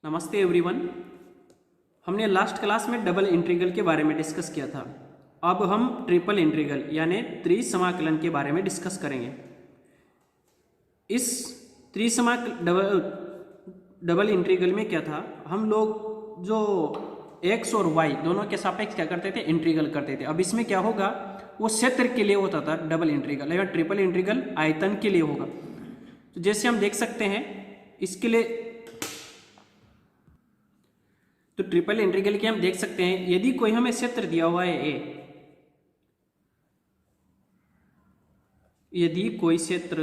नमस्ते एवरीवन। हमने last class में डबल इंटीग्रल के बारे में डिस्कस किया था। अब हम ट्रिपल इंटीग्रल यानी त्रिसमाकलन के बारे में डिस्कस करेंगे। इस डबल इंटीग्रल में क्या था, हम लोग जो x और y दोनों के सापेक्ष क्या करते थे, इंटीग्रल करते थे। अब इसमें क्या होगा, वो क्षेत्र के लिए होता था डबल इंटीग्रल, या ट्रिपल इंटीग्रल आयतन के लिए होगा। तो जैसे हम देख सकते हैं इसके लिए, तो ट्रिपल इंटीग्रल के हम देख सकते हैं, यदि कोई हमें क्षेत्र दिया हुआ है ए, यदि कोई क्षेत्र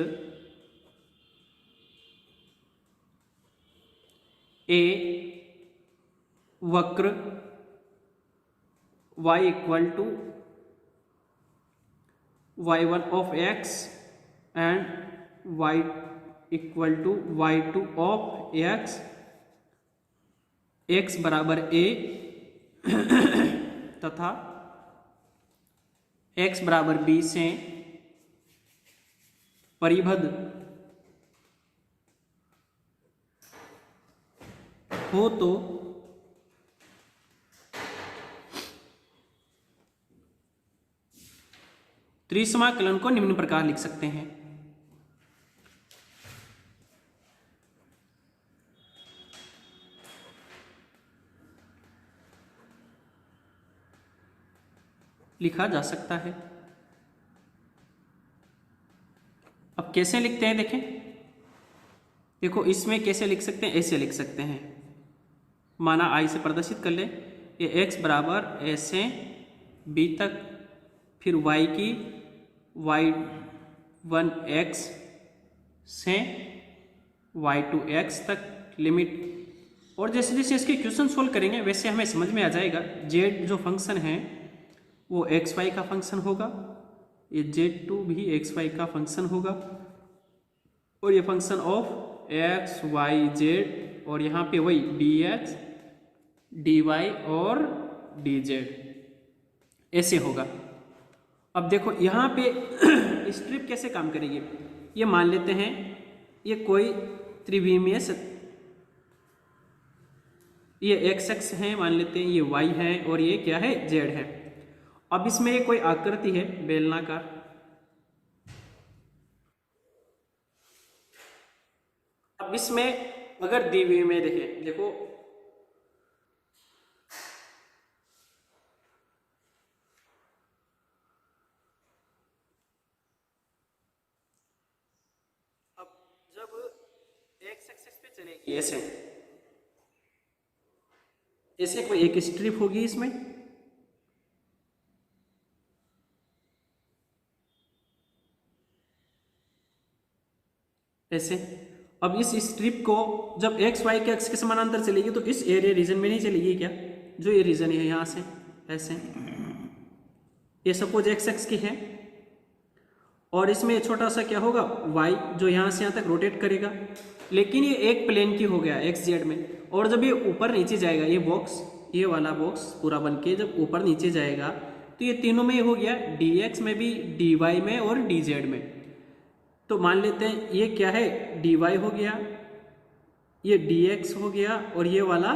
ए वक्र y equal to y1 of x and y equal to y2 of x, x बराबर a तथा x बराबर b से परिबद्ध हो तो त्रिसमाकलन को निम्न प्रकार लिख सकते हैं। लिखा जा सकता है। अब कैसे लिखते हैं देखें, देखो इसमें कैसे लिख सकते हैं, ऐसे लिख सकते हैं। माना आई से प्रदर्शित कर ले, ये x बराबर a से b तक, फिर y की y1 x से y2 x तक लिमिट। और जैसे जैसे इसके क्वेश्चन सोल्व करेंगे वैसे हमें समझ में आ जाएगा। z जो फंक्शन है वो एक्स वाई का फंक्शन होगा, ये z2 भी एक्स वाई का फंक्शन होगा, और ये function of x y z, और यहाँ पे वही dx dy और dz ऐसे होगा। अब देखो यहाँ पे स्ट्रिप कैसे काम करेगी, ये मान लेते हैं ये कोई त्रिविमीय, ये एक्स एक्स है मान लेते हैं, ये y है और ये क्या है, z है। अब इसमें ये कोई आकृति है बेलनाकार, अब इसमें अगर द्विविमीय में देखें, देखो अब जब एक्स एक्सिस पे चलेगी ऐसे ऐसे कोई एक स्ट्रिप होगी इसमें, ऐसे। अब इस स्ट्रिप को जब एक्स वाई के अक्ष के समानांतर चलेगी तो इस एरिया रीजन में नहीं चलेगी क्या, जो ये रीजन है यहाँ से ऐसे, ये सपोज एक्स एक्स की है, और इसमें छोटा सा क्या होगा वाई, जो यहाँ से यहाँ तक रोटेट करेगा, लेकिन ये एक प्लेन की हो गया एक्स जेड में। और जब ये ऊपर नीचे जाएगा, ये बॉक्स, ये वाला बॉक्स पूरा बन के जब ऊपर नीचे जाएगा तो ये तीनों में हो गया, डी एक्स में भी, डी वाई में और डी जेड में। तो मान लेते हैं ये क्या है, dy हो गया, ये dx हो गया, और ये वाला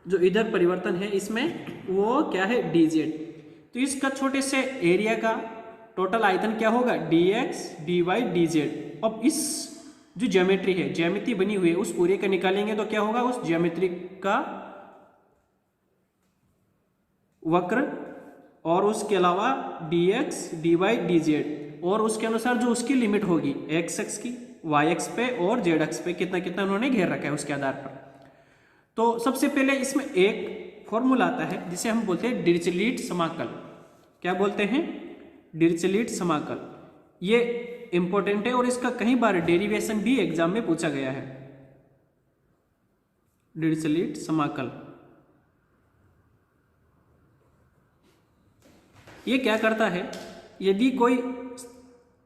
जो इधर परिवर्तन है इसमें वो क्या है, dz। तो इसका छोटे से एरिया का टोटल आयतन क्या होगा, dx dy dz। अब इस जो ज्योमेट्री है, ज्यामिति बनी हुई है, उस पूरे का निकालेंगे तो क्या होगा, उस ज्योमेट्री का वक्र, और उसके अलावा dx dy dz, और उसके अनुसार जो उसकी लिमिट होगी एक्स एक्स की, वाई एक्स पे और जेड एक्स पे कितना कितना उन्होंने घेर रखा है उसके आधार पर। तो सबसे पहले इसमें एक फॉर्मूला आता है जिसे हम बोलते हैं डिरिचलेट समाकल। क्या बोलते हैं, डिरिचलेट समाकल। ये इंपॉर्टेंट है और इसका कई बार डेरिवेशन भी एग्जाम में पूछा गया है। डिरिचलेट समाकल ये क्या करता है, यदि कोई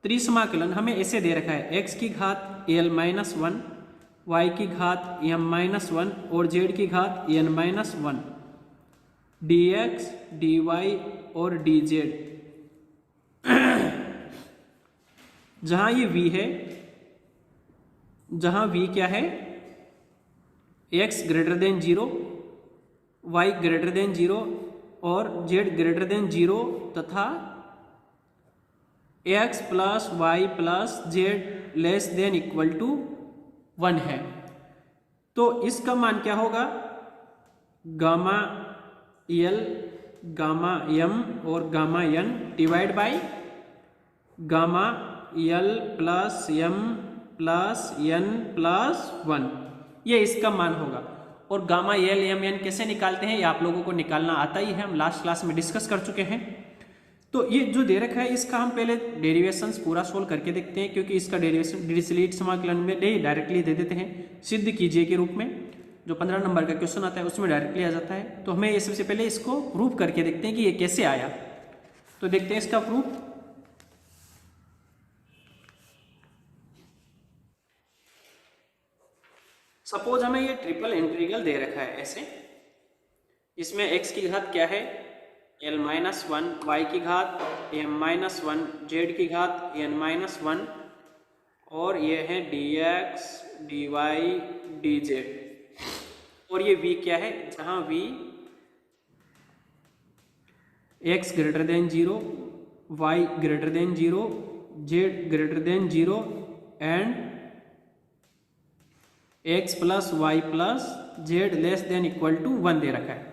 त्रिसमाकलन हमें ऐसे दे रखा है, x की घात l-1, y की घात m-1 और z की घात n-1, dx dy और dz, जहां ये v है, जहां v क्या है, x greater than 0, y greater than 0 और जेड ग्रेटर देन 0 तथा x plus y plus z less than equal to 1 है। तो इसका मान क्या होगा, गामा एल, गामा एम और gamma n divide by gamma l plus m plus n plus 1, ये इसका मान होगा। और गामा एल एम एन कैसे निकालते हैं ये आप लोगों को निकालना आता ही है, हम लास्ट क्लास में डिस्कस कर चुके हैं। तो ये जो दे रखा है इसका हम पहले डेरिवेशंस पूरा सोल्व करके देखते हैं, क्योंकि इसका डेरिवेशन डिरिचलेट समाकलन में नहीं डायरेक्टली दे देते हैं, सिद्ध कीजिए के रूप में जो 15 नंबर का क्वेश्चन आता है उसमें डायरेक्टली आ जाता है। तो हमें ये सबसे पहले इसको प्रूफ करके देखते हैं कि ये कैसे आया। तो देखते हैं इसका प्रूफ। सपोज हमें ये ट्रिपल इंटीग्रल दे रखा है ऐसे, इसमें x की घात क्या है l-1, y की घात m-1, z की घात n-1 और ये है dx dy dz। और ये v क्या है, जहां v x greater than 0, y greater than 0, z greater than 0 and x plus y plus z less than equal to 1 दे रखा है।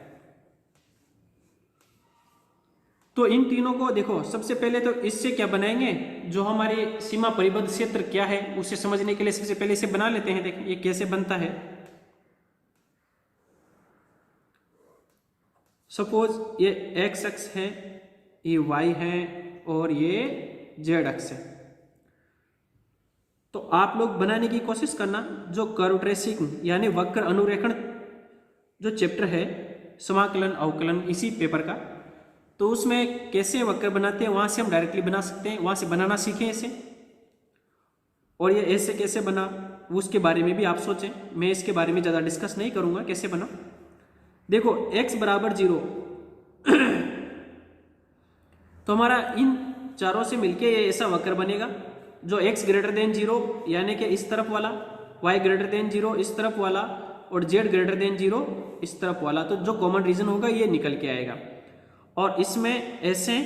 तो इन तीनों को देखो, सबसे पहले तो इससे क्या बनाएंगे, जो हमारी सीमा परिबद्ध क्षेत्र क्या है उसे समझने के लिए सबसे पहले इसे बना लेते हैं। देखिए ये कैसे बनता है। सपोज ये x अक्ष है, ये y है और ये z अक्ष है। तो आप लोग बनाने की कोशिश करना, जो कर्व ट्रेसिंग यानी वक्र अनुरेखण जो चैप्टर है समाकलन अवकलन इसी पेपर का, तो उसमें कैसे वक्र बनाते हैं वहां से हम डायरेक्टली बना सकते हैं, वहां से बनाना सीखें इसे। और ये ऐसे कैसे बना उसके बारे में भी आप सोचें, मैं इसके बारे में ज़्यादा डिस्कस नहीं करूंगा कैसे बना। देखो x बराबर 0 तो हमारा इन चारों से मिलके ये ऐसा वक्र बनेगा, जो x ग्रेटर देन 0 यानी कि इस तरफ वाला, y ग्रेटर देन 0 इस तरफ वाला और z ग्रेटर देन 0 इस तरफ वाला। तो जो कॉमन रीजन होगा ये निकल के आएगा। और इसमें ऐसे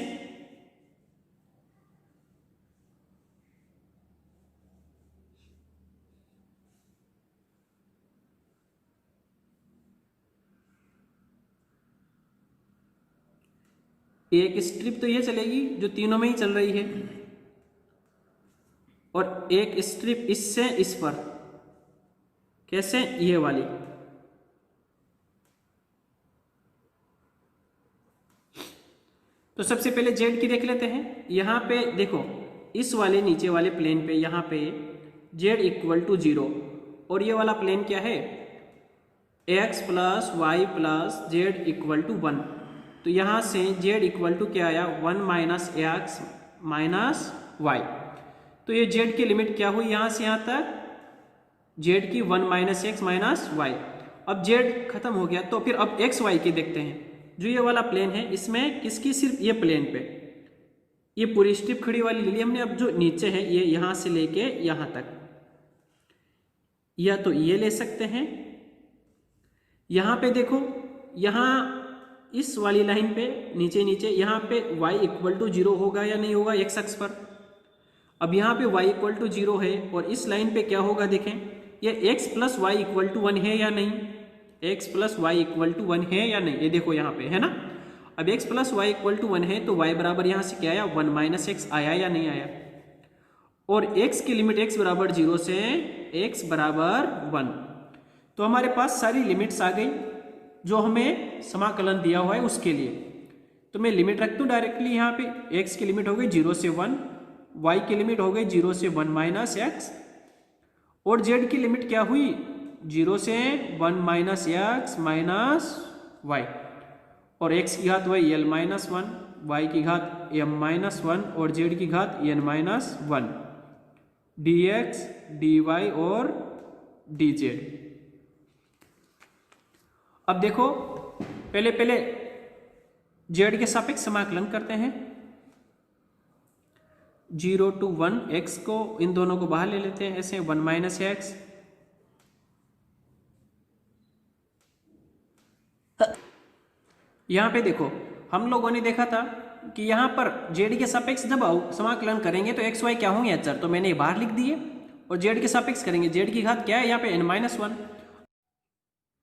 एक स्ट्रिप तो ये चलेगी जो तीनों में ही चल रही है, और एक स्ट्रिप इससे इस पर, कैसे, ये वाली। तो सबसे पहले जेड की देख लेते हैं। यहां पे देखो इस वाले नीचे वाले प्लेन पे यहां पे जेड इक्वल टू 0 और ये वाला प्लेन क्या है x plus y plus z equal to 1। तो यहां से जेड इक्वल टू क्या आया 1 माइनस एक्स माइनस वाई। तो ये जेड की लिमिट क्या हुई यहां से यहां तक, जेड की 1 माइनस एक्स माइनस वाई। अब जेड खत्म हो गया, तो फिर अब एक्स वाई की देखते हैं। जो ये वाला प्लेन है इसमें किसकी, सिर्फ ये प्लेन पे ये पूरी स्ट्रिप खड़ी वाली ले ली हमने। अब जो नीचे है ये यहां से लेके यहां तक, या तो ये ले सकते हैं। यहां पे देखो, यहां इस वाली लाइन पे नीचे नीचे यहां पे y इक्वल टू 0 होगा या नहीं होगा x अक्ष पर। अब यहां पे y इक्वल टू 0 है और इस लाइन पे क्या होगा देखें, ये x plus y equal to 1 है या नहीं, x plus y equal to 1 है या नहीं, ये देखो यहाँ पे है ना। अब x plus y equal to 1 है तो y बराबर यहाँ से क्या आया 1 माइनस एक्स आया या नहीं आया। और x की लिमिट x बराबर 0 से x बराबर 1। तो हमारे पास सारी लिमिट्स आ गई जो हमें समाकलन दिया हुआ है उसके लिए। तो मैं लिमिट रख दूँ डायरेक्टली यहाँ पे, x की लिमिट हो गई 0 से 1, y की लिमिट हो गई 0 से 1 माइनस एक्स और z की लिमिट क्या हुई 0 से 1 माइनस एक्स माइनस वाई। और x की घात वही l माइनस 1, y की घात m माइनस 1 और z की घात n माइनस 1, dx dy और dz। अब देखो पहले z के सापेक्ष समाकलन करते हैं। 0 to 1 x को, इन दोनों को बाहर ले लेते हैं ऐसे, 1 माइनस एक्स यहाँ पे देखो हम लोगों ने देखा था कि यहाँ पर जेड के सापेक्ष जब समाकलन करेंगे तो एक्स वाई क्या होंगे अचर, तो मैंने ये बाहर लिख दिए। और जेड के सापेक्ष करेंगे, जेड की घात क्या है यहाँ पे n-1,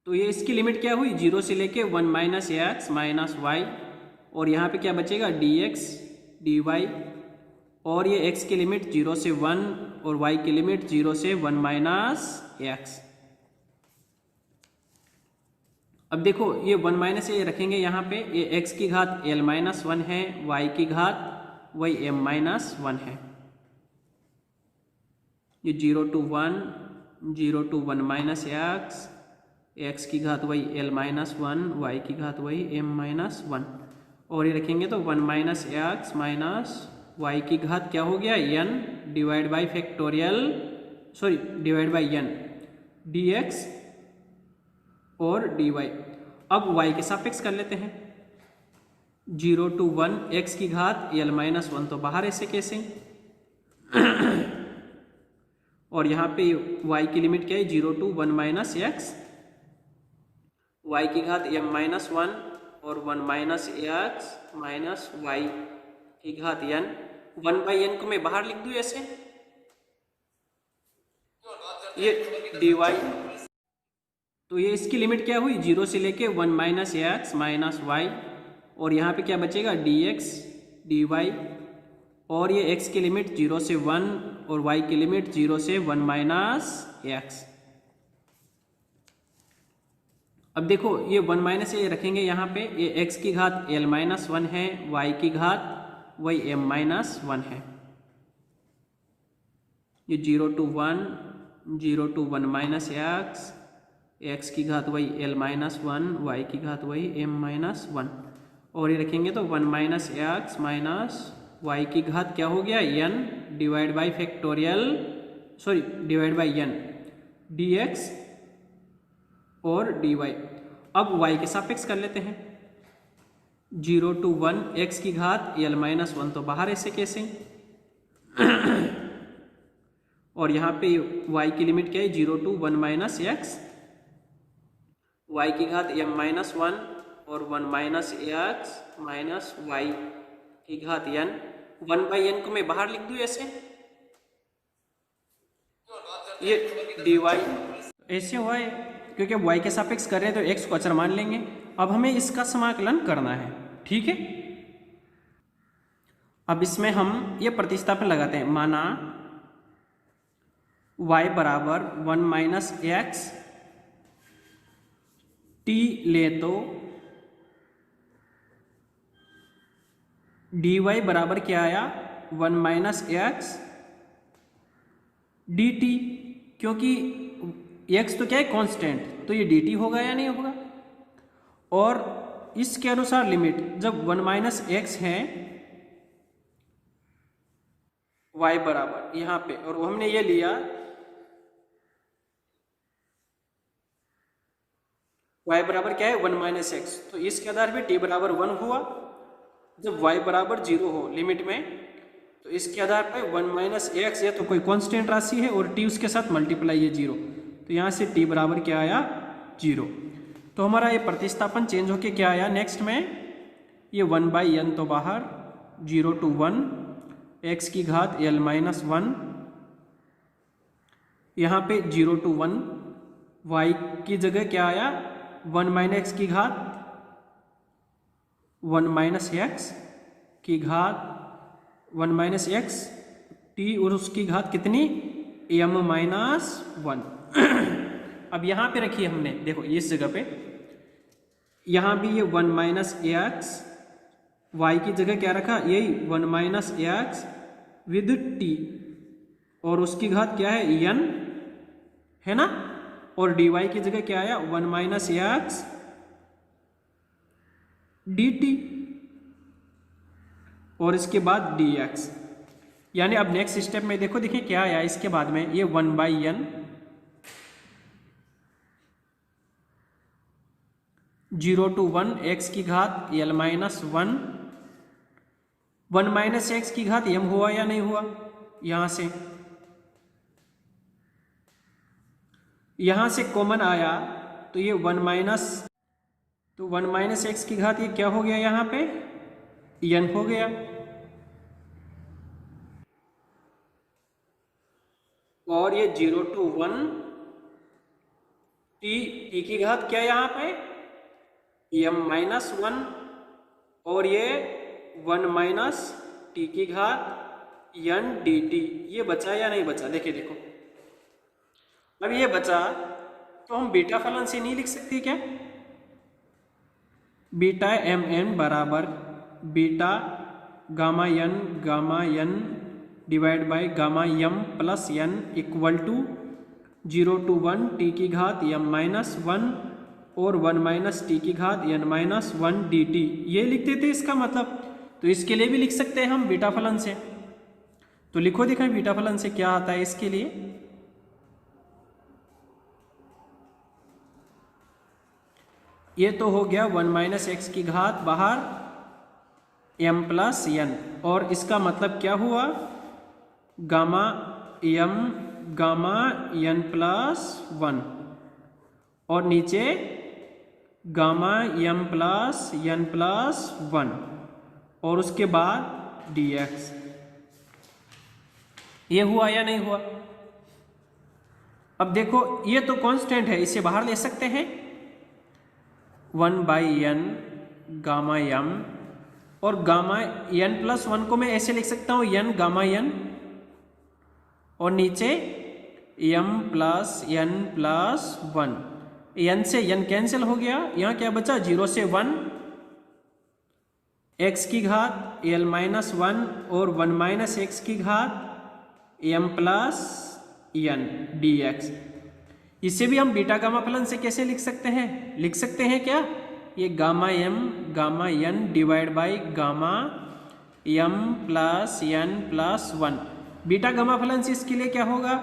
तो ये इसकी लिमिट क्या हुई 0 से लेके 1 माइनस एक्स माइनस वाई, और यहाँ पे क्या बचेगा dx dy, और ये x की लिमिट 0 से 1 और y की लिमिट 0 से 1 माइनस एक्स। अब देखो ये 1 माइनस ये रखेंगे यहाँ पे, ये x की घात l-1 है, y की घात वही m-1 है। ये 0 to 1 0 to 1 minus x, x की घात वही l-1, y की घात वही m-1, और ये रखेंगे तो 1 माइनस एक्स माइनस y की घात क्या हो गया n divide by factorial, sorry divide by n dx और dy। अब y के सापेक्ष कर लेते हैं, 0 to 1 x की घात l-1 तो बाहर ऐसे कैसे और यहाँ पे y की लिमिट क्या है 0 to 1 माइनस एक्स, y की घात m-1 और 1 माइनस एक्स माइनस वाई की घात n, 1 बाई n को मैं बाहर लिख दूँ ऐसे, ये dy, तो ये इसकी लिमिट क्या हुई 0 से लेके 1 माइनस एक्स माइनस वाई, और यहाँ पे क्या बचेगा dx dy, और ये x की लिमिट 0 से 1 और y की लिमिट 0 से 1 माइनस एक्स। अब देखो ये 1 माइनस ये रखेंगे यहाँ पे, ये x की घात l-1 है, y की घात वही m-1 है, ये 0 to 1 माइनस एक्स, x की घात वही l-1, y की घात वही m-1, और ये रखेंगे तो 1 माइनस एक्स माइनस y की घात क्या हो गया n divide by factorial, sorry divide by n dx और dy। अब y के सापेक्ष कर लेते हैं, 0 to 1 x की घात l-1 तो बाहर ऐसे कैसे और यहाँ पे y की लिमिट क्या है 0 to 1 माइनस एक्स, y की घात m-1 और 1 माइनस एक्स माइनस वाई की घात n, 1 बाई n को मैं बाहर लिख दूँ ऐसे, ये dy ऐसे हुआ है क्योंकि y के सापेक्ष कर रहे हैं तो x को अचर मान लेंगे। अब हमें इसका समाकलन करना है, ठीक है। अब इसमें हम ये प्रतिस्थापन लगाते हैं, माना y बराबर 1 माइनस एक्स t ले तो dy बराबर क्या आया 1 माइनस एक्स dt, क्योंकि x तो क्या है कांस्टेंट, तो ये dt होगा या नहीं होगा। और इसके अनुसार लिमिट जब 1 माइनस एक्स है y बराबर यहाँ पे, और वो हमने ये लिया y बराबर क्या है 1 माइनस एक्स, तो इसके आधार पे t बराबर 1 हुआ। जब y बराबर 0 हो लिमिट में, तो इसके आधार पे 1 माइनस एक्स या तो कोई कांस्टेंट राशि है और t उसके साथ मल्टीप्लाई है 0, तो यहाँ से t बराबर क्या आया 0। तो हमारा ये प्रतिस्थापन चेंज होके क्या आया नेक्स्ट में, ये 1 बाई n तो बाहर, 0 to 1 x की घात l-1, यहाँ पे 0 to 1 y की जगह क्या आया 1 माइनस एक्स की घात 1 माइनस एक्स की घात 1 माइनस एक्स t, और उसकी घात कितनी m-1। अब यहाँ पे रखिए हमने, देखो इस जगह पे, यहाँ भी ये 1 माइनस एक्स, वाई की जगह क्या रखा यही 1 माइनस एक्स विद टी, और उसकी घात क्या है n है ना, और dy की जगह क्या आया 1 माइनस एक्स dt, और इसके बाद dx। यानी अब नेक्स्ट स्टेप में देखो, देखिए क्या आया इसके बाद में, ये 1 बाई n 0 to 1 x की घात l-1, 1 माइनस एक्स की घात m हुआ या नहीं हुआ, यहां से कॉमन आया तो ये 1 माइनस, तो 1 माइनस एक्स की घात ये क्या हो गया यहाँ पे, n हो गया। और ये 0 to 1 t की घात क्या यहाँ पे m माइनस 1, और ये 1 माइनस टी की घात n dt। ये बचा या नहीं बचा, देखिए देखो अब ये बचा, तो हम बीटा फलन से नहीं लिख सकते क्या, बीटा mn बराबर beta gamma n divide by gamma m plus n equal to 0 to 1 t की घात m माइनस 1 और 1 माइनस टी की घात n माइनस 1 dt। ये लिखते थे इसका मतलब, तो इसके लिए भी लिख सकते हैं हम बीटा फलन से। तो लिखो दिखाएं बीटा फलन से क्या आता है इसके लिए। ये तो हो गया 1 माइनस एक्स की घात बाहर m प्लस n, और इसका मतलब क्या हुआ, gamma m gamma n plus 1 और नीचे gamma m plus n plus 1 और उसके बाद dx। ये हुआ या नहीं हुआ। अब देखो ये तो कांस्टेंट है, इसे बाहर ले सकते हैं 1 बाई n गामा m, और गामा n प्लस 1 को मैं ऐसे लिख सकता हूं n गामा n, और नीचे m plus n plus 1, n से n कैंसिल हो गया, यहां क्या बचा 0 से 1 x की घात l माइनस 1 और 1 माइनस एक्स की घात m प्लस n dx। इसे भी हम बीटा गामा फलन से कैसे लिख सकते हैं, लिख सकते हैं क्या, ये gamma m gamma n divide by gamma m plus n plus 1। Beta gamma फलन से इसके लिए क्या होगा,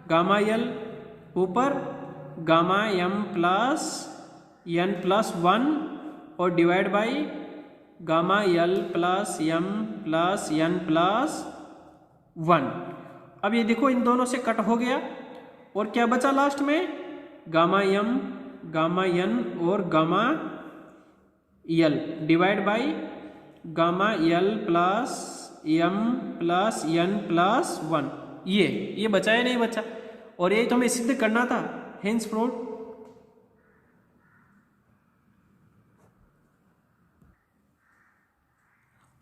गामा l ऊपर gamma m plus n plus 1 और divide by gamma l plus m plus n plus 1। अब ये देखो इन दोनों से कट हो गया, और क्या बचा लास्ट में, गामा m गामा n और gamma l divide by gamma l plus m plus n plus 1। ये बचा या नहीं बचा, और ये तो हमें सिद्ध करना था हेंस फ्रूट।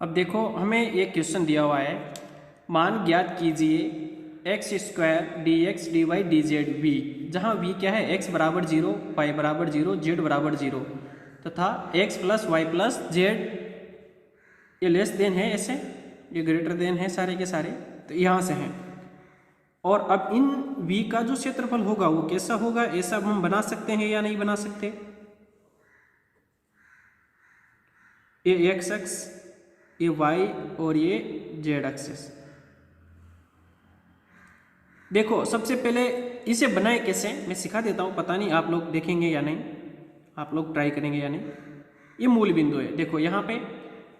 अब देखो हमें एक क्वेश्चन दिया हुआ है, मान ज्ञात कीजिए x square d x d y d z v, जहाँ वी क्या है x बराबर 0, y बराबर 0, z बराबर 0 तथा x plus y plus z ये लेस देन है, ऐसे ये ग्रेटर देन है सारे के सारे, तो यहाँ से हैं। और अब इन v का जो क्षेत्रफल होगा वो कैसा होगा, ऐसा हम बना सकते हैं या नहीं बना सकते। ये x एक्स, ये y और ये z एक्सिस। देखो सबसे पहले इसे बनाए कैसे मैं सिखा देता हूँ, पता नहीं आप लोग देखेंगे या नहीं, आप लोग ट्राई करेंगे या नहीं। ये मूल बिंदु है, देखो यहाँ पे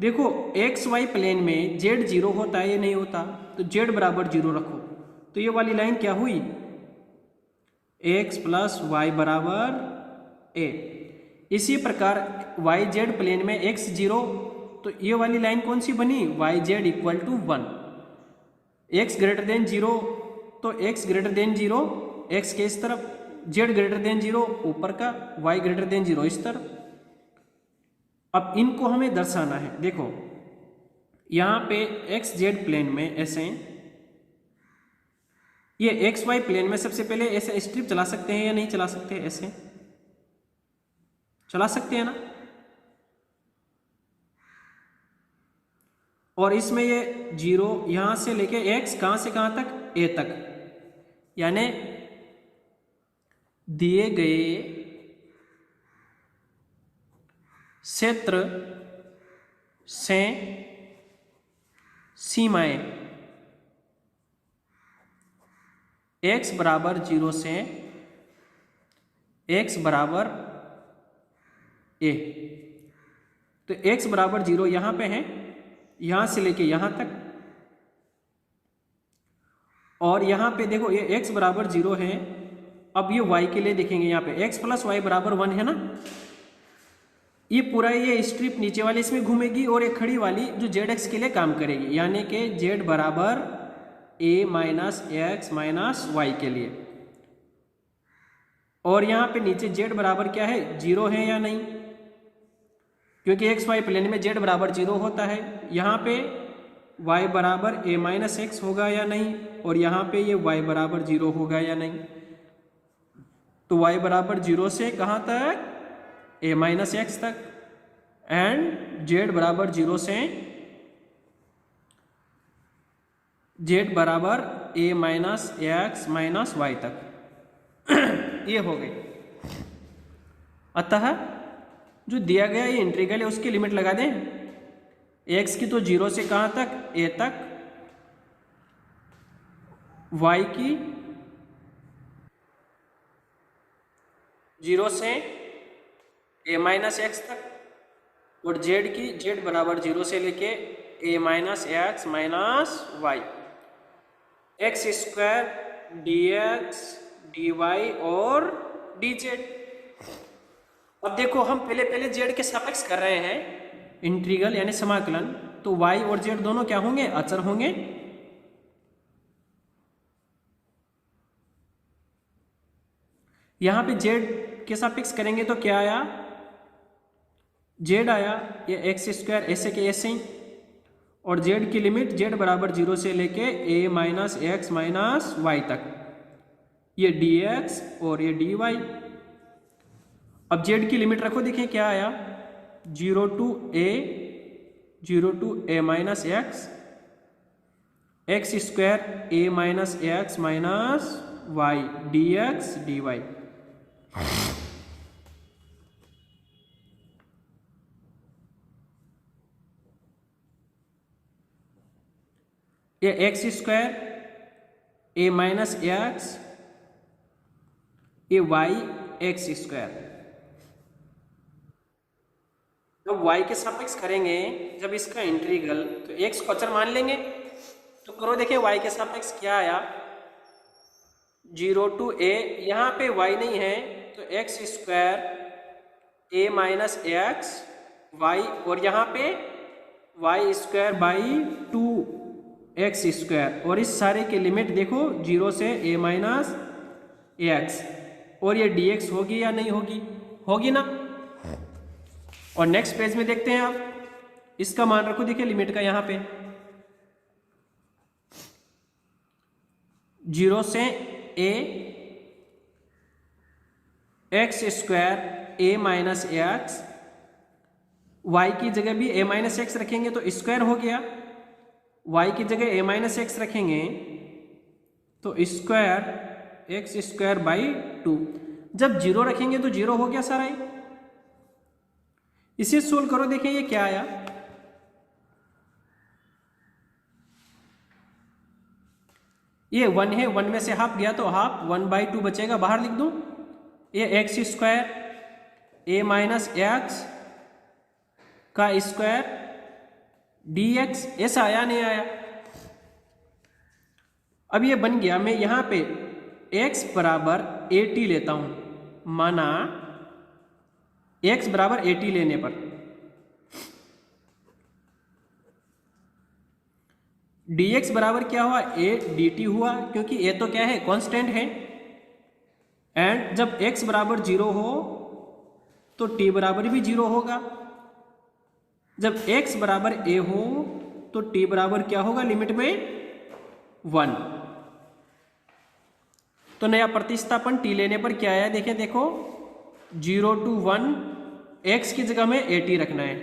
देखो एक्स वाई प्लेन में जेड 0 होता है या नहीं होता, तो जेड बराबर 0 रखो, तो ये वाली लाइन क्या हुई, एक्स प्लस वाई बराबर ए। इसी प्रकार वाई जेड प्लेन में एक्स 0, तो ये वाली लाइन कौन सी बनी, y z equal to 1। X greater than 0, तो x ग्रेटर देन 0 x के इस तरफ, z ग्रेटर देन 0 ऊपर का, y ग्रेटर देन 0 इस तरफ। अब इनको हमें दर्शाना है, देखो यहाँ पे x z प्लेन में ऐसे, ये x y प्लेन में सबसे पहले ऐसे स्ट्रिप चला सकते हैं या नहीं चला सकते, ऐसे चला सकते हैं ना। और इसमें ये 0 यहां से लेके x कहां से कहां तक, a तक, यानी दिए गए क्षेत्र से सीमाएं x बराबर 0 से x बराबर a, तो x बराबर 0 यहां पे है, यहां से लेके यहां तक, और यहाँ पे देखो ये x बराबर 0 है। अब ये y के लिए देखेंगे, यहाँ पे x प्लस वाई बराबर 1 है ना, ये पूरा ये स्ट्रिप नीचे वाली इसमें घूमेगी और एक खड़ी वाली जो जेड एक्स के लिए काम करेगी, यानी कि जेड बराबर ए माइनस एक्स माइनस वाई के लिए। और यहाँ पे नीचे जेड बराबर क्या है, 0 है या नहीं, क्योंकि एक्स वाई प्लेन में जेड बराबर 0 होता है। यहाँ पे y बराबर ए माइनस एक्स होगा या नहीं, और यहाँ पे ये y बराबर 0 होगा या नहीं। तो y बराबर 0 से कहाँ तक, ए माइनस एक्स तक, एंड z बराबर 0 से z बराबर ए माइनस एक्स माइनस वाई तक। ये हो गई। अतः जो दिया गया ये इंटीग्रल है उसकी लिमिट लगा दें, x की तो 0 से कहाँ तक, a तक, y की 0 से a माइनस एक्स तक, और z की z बराबर 0 से लेके a minus x minus y, x square dx dy और dz। अब देखो हम पहले z के सापेक्ष कर रहे हैं इंटीग्रल यानी समाकलन, तो y और z दोनों क्या होंगे, अचर होंगे। यहां पे z के सापेक्ष करेंगे तो क्या आया, z आया ये एक्स स्क्वायर ऐसे के ऐसे ही, और z की लिमिट z बराबर 0 से लेके a minus x minus y तक, ये dx और ये dy। अब z की लिमिट रखो, देखिए क्या आया, 0 to a minus x, x square a minus x minus y dx dy। ये x square a minus x, ये y एक्स स्क्वायर। जब y के सापेक्ष करेंगे जब इसका इंटीग्रल, तो x को अचर मान लेंगे। तो करो, देखिए y के सापेक्ष क्या आया, 0 टू a, यहाँ पे y नहीं है तो x square a minus x y, और यहाँ पे y स्क्वायर बाई 2 एक्स स्क्वायर, और इस सारे की लिमिट देखो 0 से a माइनस एक्स, और ये dx होगी या नहीं होगी, होगी ना। और नेक्स्ट पेज में देखते हैं आप, इसका मान रखो, देखिए लिमिट का यहाँ पे 0 से a x square a minus x, y की जगह भी a माइनस एक्स रखेंगे तो स्क्वायर हो गया, y की जगह a माइनस एक्स रखेंगे तो स्क्वायर एक्स स्क्वायर बाई 2, जब 0 रखेंगे तो 0 हो गया सारा ही। इसे सोल्व करो, देखिए ये क्या आया, ये 1 है, 1 में से हाफ गया तो हाफ, 1/2 बचेगा, बाहर लिख दो। ये x square a minus x का स्क्वायर dx, ऐसा आया नहीं आया। अब ये बन गया, मैं यहां पे x बराबर 80 लेता हूं, माना x बराबर 80 लेने पर dx बराबर क्या हुआ, a dt हुआ, क्योंकि a तो क्या है, कांस्टेंट है। एंड जब x बराबर 0 हो तो t बराबर भी 0 होगा। जब x बराबर a हो तो t बराबर क्या होगा, लिमिट में 1। तो नया प्रतिस्थापन t लेने पर क्या आया, देखिए देखो 0 टू 1, x की जगह में 80 रखना है,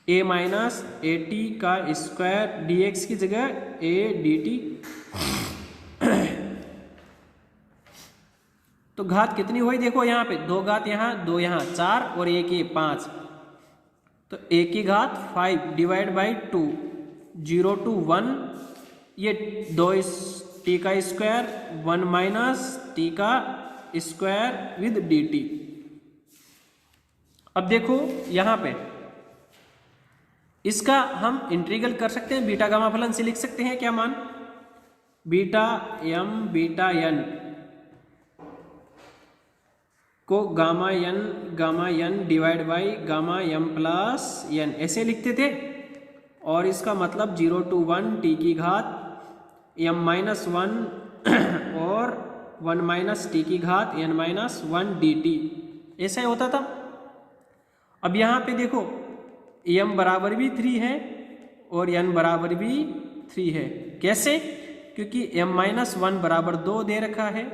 a माइनस 80 का स्क्वायर dx की जगह a dt। तो घात कितनी हुई, देखो यहाँ पे 2 घात यहाँ, 2 यहाँ, 4 और 1 ये 5, तो a की घात 5 डिवाइड बाई 2, 0 टू 1, ये 2 t का स्क्वायर, 1 माइनस t का स्क्वायर विद dt। अब देखो यहाँ पे इसका हम इंटीग्रल कर सकते हैं, बीटा गामा फलन से लिख सकते हैं क्या मान, बीटा m बीटा n को gamma n divide by gamma m plus n ऐसे लिखते थे, और इसका मतलब 0 to 1 टी की घात m-1 और 1 माइनस टी की घात n-1 dt ऐसा ही होता था। अब यहाँ पे देखो m बराबर भी 3 है और n बराबर भी 3 है। कैसे? क्योंकि m-1 बराबर 2 दे रखा है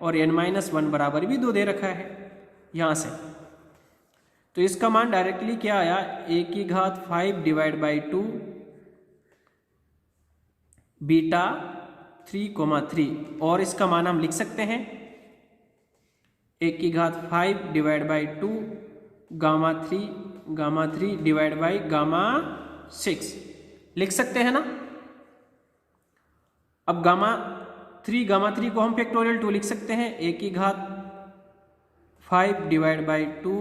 और n-1 बराबर भी 2 दे रखा है यहाँ से। तो इसका मान डायरेक्टली क्या आया, a की घात 5 डिवाइड बाई 2 बीटा 3,3, और इसका मान हम लिख सकते हैं a की घात 5 divide by 2 gamma 3 divide by gamma 6 लिख सकते हैं ना। अब गामा 3 को हम फैक्टोरियल 2 लिख सकते हैं, a की घात 5 डिवाइड बाई 2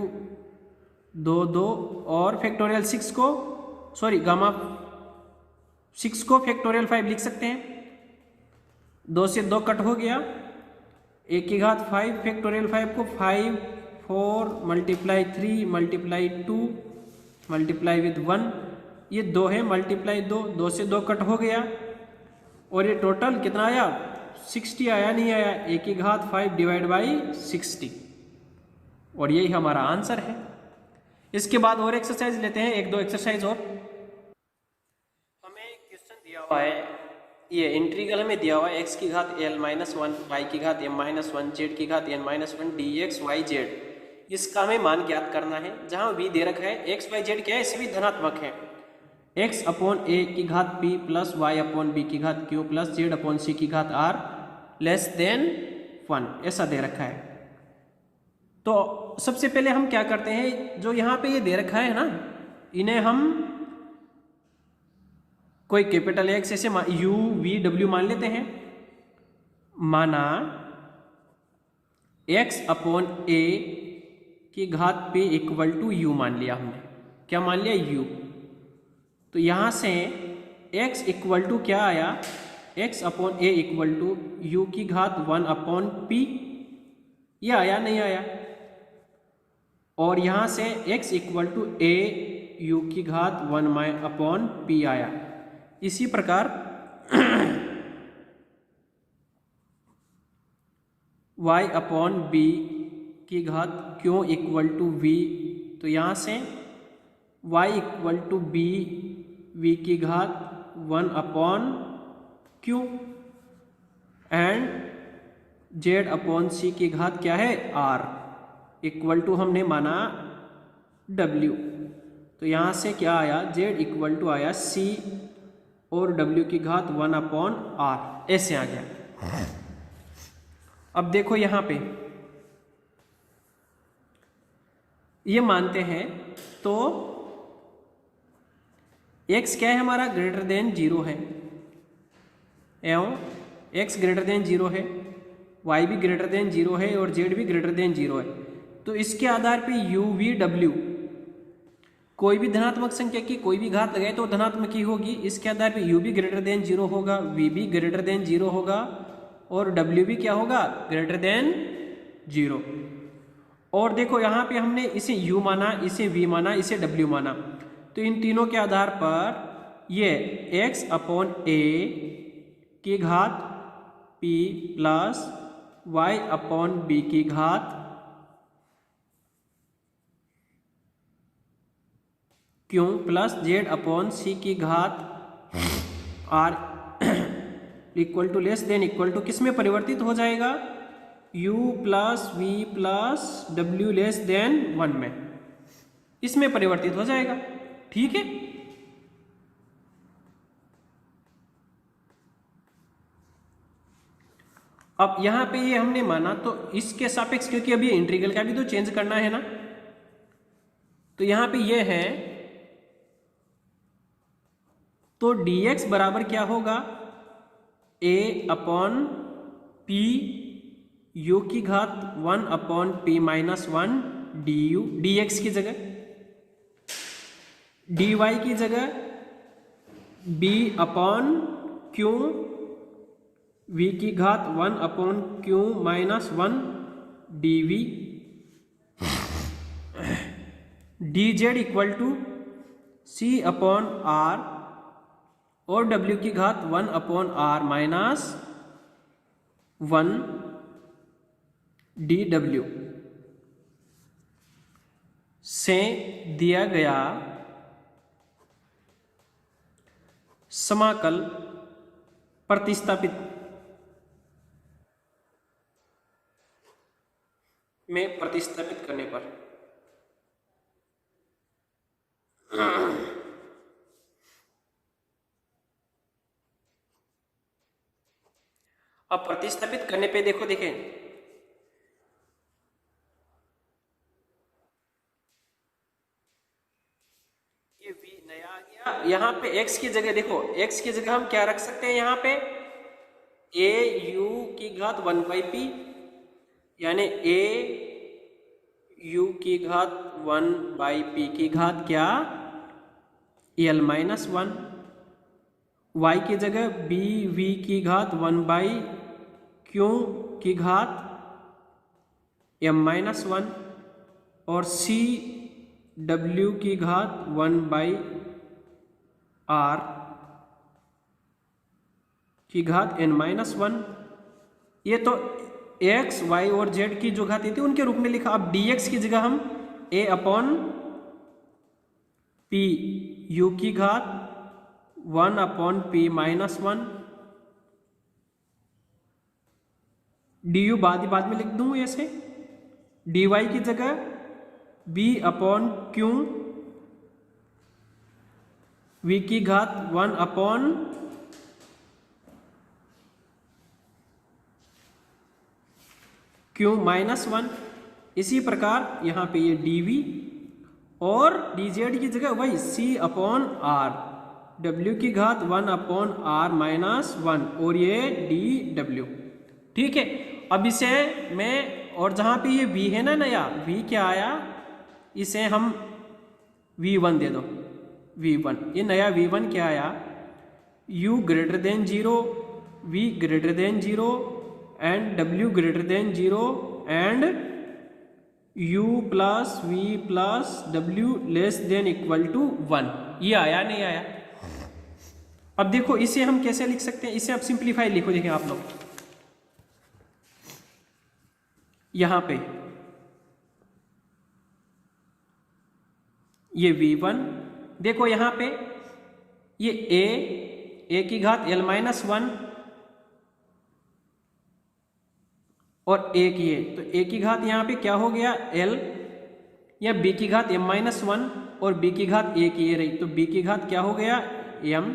2 और फैक्टोरियल 6 को गामा 6 को फैक्टोरियल 5 लिख सकते हैं। 2 से 2 कट हो गया, a की घात 5 फैक्टोरियल 5 को 5 4 मल्टीप्लाई 3 मल्टीप्लाई 2 मल्टीप्लाई विद 1, ये 2 है, मल्टीप्लाई 2 से 2 कट हो गया, और ये टोटल कितना आया 60 आया, नहीं आया, a की घात 5 डिवाइड बाई 60, और यही हमारा आंसर है। इसके बाद और एक्सरसाइज लेते हैं, 1-2 एक्सरसाइज और। हमें क्वेश्चन दिया हुआ है, ये इंटीग्रल हमें दिया हुआ है x की घात l-1 y की घात m-1 z की घात n-1 dx y z, इसका हमें मान ज्ञात करना है। जहां v दे रखा है x y z क्या है, सभी धनात्मक है। x अपॉन a की घात p plus y upon b की घात q plus z upon c की घात r लेस देन 1 ऐसा दे रखा है। तो सबसे पहले हम क्या करते हैं, जो यहाँ पे ये दे रखा है ना, इन्हें हम कोई कैपिटल एक्स ऐसे u v w मान लेते हैं। माना x अपॉन a की घात p इक्वल टू u मान लिया हमने। क्या मान लिया? u। तो यहां से x इक्वल टू क्या आया, x upon a equal to u की घात 1 अपॉन p, यह आया नहीं आया। और यहां से x equal to a u की घात 1 अपॉन p आया। इसी प्रकार y अपॉन b की घात q इक्वल टू v, तो यहाँ से y equal to b v की घात 1 upon q and z upon c की घात क्या है r इक्वल टू हमने माना w। तो यहाँ से क्या आया, z इक्वल टू आया c और w की घात 1 अपॉन r ऐसे आ गया। अब देखो यहाँ पे ये मानते हैं तो x क्या है हमारा, ग्रेटर देन 0 है, एवं x ग्रेटर देन 0 है, y भी ग्रेटर देन 0 है और z भी ग्रेटर देन 0 है। तो इसके आधार पे u v w कोई भी धनात्मक संख्या की कोई भी घात लगाए तो धनात्मक ही होगी। इसके आधार पे u भी ग्रेटर देन 0 होगा, v भी ग्रेटर देन 0 होगा और w भी क्या होगा, ग्रेटर देन 0। और देखो यहाँ पे हमने इसे u माना, इसे v माना, इसे w माना, तो इन तीनों के आधार पर ये x अपॉन a की घात p plus y upon b की घात q plus z upon c की घात r equal to less than equal to किस में परिवर्तित हो जाएगा, u plus v plus w less than 1 में, इसमें परिवर्तित हो जाएगा। ठीक है, अब यहां पे ये हमने माना तो इसके सापेक्ष, क्योंकि अभी इंटीग्रल का भी तो चेंज करना है ना, तो यहां पे ये है, तो dx बराबर क्या होगा, a अपॉन p u की घात 1 upon p minus 1 du, dx की जगह, dy की जगह b अपॉन q v की घात 1 upon q minus 1 dv, d z equal to c upon r और डब्ल्यू की घात 1 अपॉन आर माइनस 1 डी डब्ल्यू से दिया गया समाकल प्रतिस्थापित में प्रतिस्थापित करने पर अब प्रतिस्थापित करने पे देखो देखें ये v नया आ गया। यहाँ पे x की जगह देखो, x की जगह हम क्या रख सकते हैं, यहाँ पे a u की घात 1/p यानी a u की घात 1/p की घात क्या l-1, y की जगह b v की घात 1/q की घात m-1 और c w की घात 1/r की घात n-1। ये तो x, y और z की जो घात थी उनके रूप में लिखा। अब dx की जगह हम a अपॉन p u की घात 1 अपॉन p माइनस 1 du बाद में लिख दूं ऐसे। dy की जगह b अपॉन q v की घात 1 अपॉन q माइनस 1। इसी प्रकार यहाँ पे ये dv और dz की जगह वही c अपॉन r, w की घात 1 अपॉन r माइनस 1 और ये dw। ठीक है, अब इसे मैं, और जहाँ पे ये v है ना नया, v क्या आया, इसे हम v1 दे दो, v1, ये नया v1 क्या आया, u greater than 0, v greater than 0 and w greater than 0 and u plus v plus w less than equal to 1। ये आया नहीं आया। अब देखो इसे हम कैसे लिख सकते हैं, इसे आप सिंप्लीफाई लिखो, देखें आप लोग यहां पे ये v1 देखो, यहां पे ये a की घात l-1 और a की है, तो a की घात यहाँ पे क्या हो गया l, या b की घात m-1 और b की घात a की a रही, तो b की घात क्या हो गया m,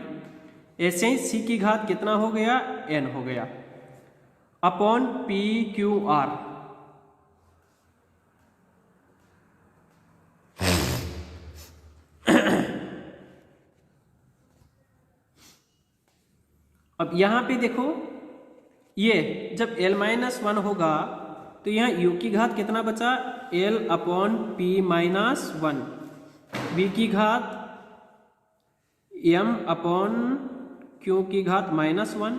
ऐसे ही c की घात कितना हो गया n हो गया अपॉन p q r। अब यहां पे देखो, ये जब l-1 होगा तो यहाँ u की घात कितना बचा l upon p minus 1, v की घात m अपॉन q की घात माइनस 1,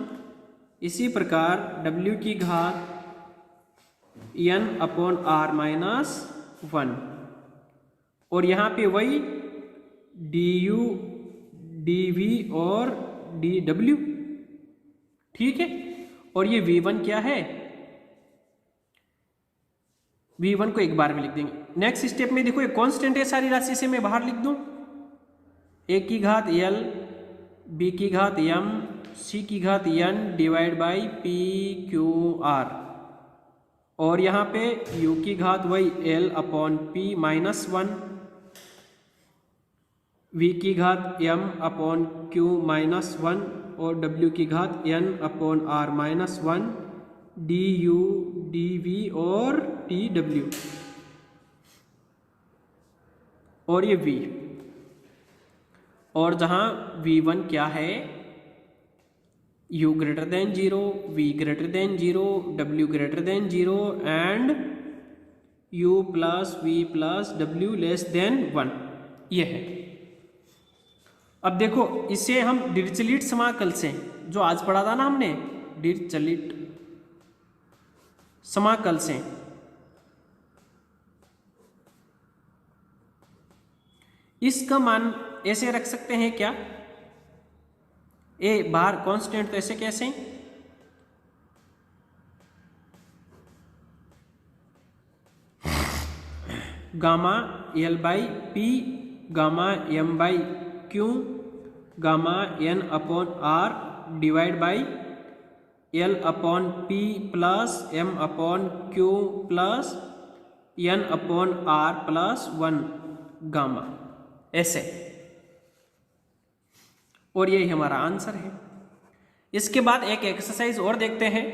इसी प्रकार w की घात n अपॉन r माइनस 1 और यहाँ पे वही du dv और dw। ठीक है, और ये v1 क्या है, v1 को एक बार में लिख देंगे। नेक्स्ट स्टेप में देखो ये कांस्टेंट है सारी राशि, से मैं बाहर लिख दूं, a की घात l, b की घात m, c की घात n divide by p q r और यहाँ पे u की घात वही l upon p minus 1, v की घात m अपॉन q माइनस 1 और w की घात n upon r minus 1 du dv और dw और ये v, और जहां v1 क्या है u greater than 0, v greater than 0, w greater than 0 and u plus v plus w less than 1, ये है। अब देखो इसे हम डिरिचलेट समाकल से, जो आज पढ़ा था ना हमने डिरिचलेट समाकल से, इसका मान ऐसे रख सकते हैं क्या, ए बार कांस्टेंट, तो ऐसे कैसे, gamma l by p gamma m by q gamma n upon r divide by l upon p plus m upon q plus n upon r plus 1 gamma, ऐसे। और यही हमारा आंसर है। इसके बाद एक एक्सरसाइज और देखते हैं।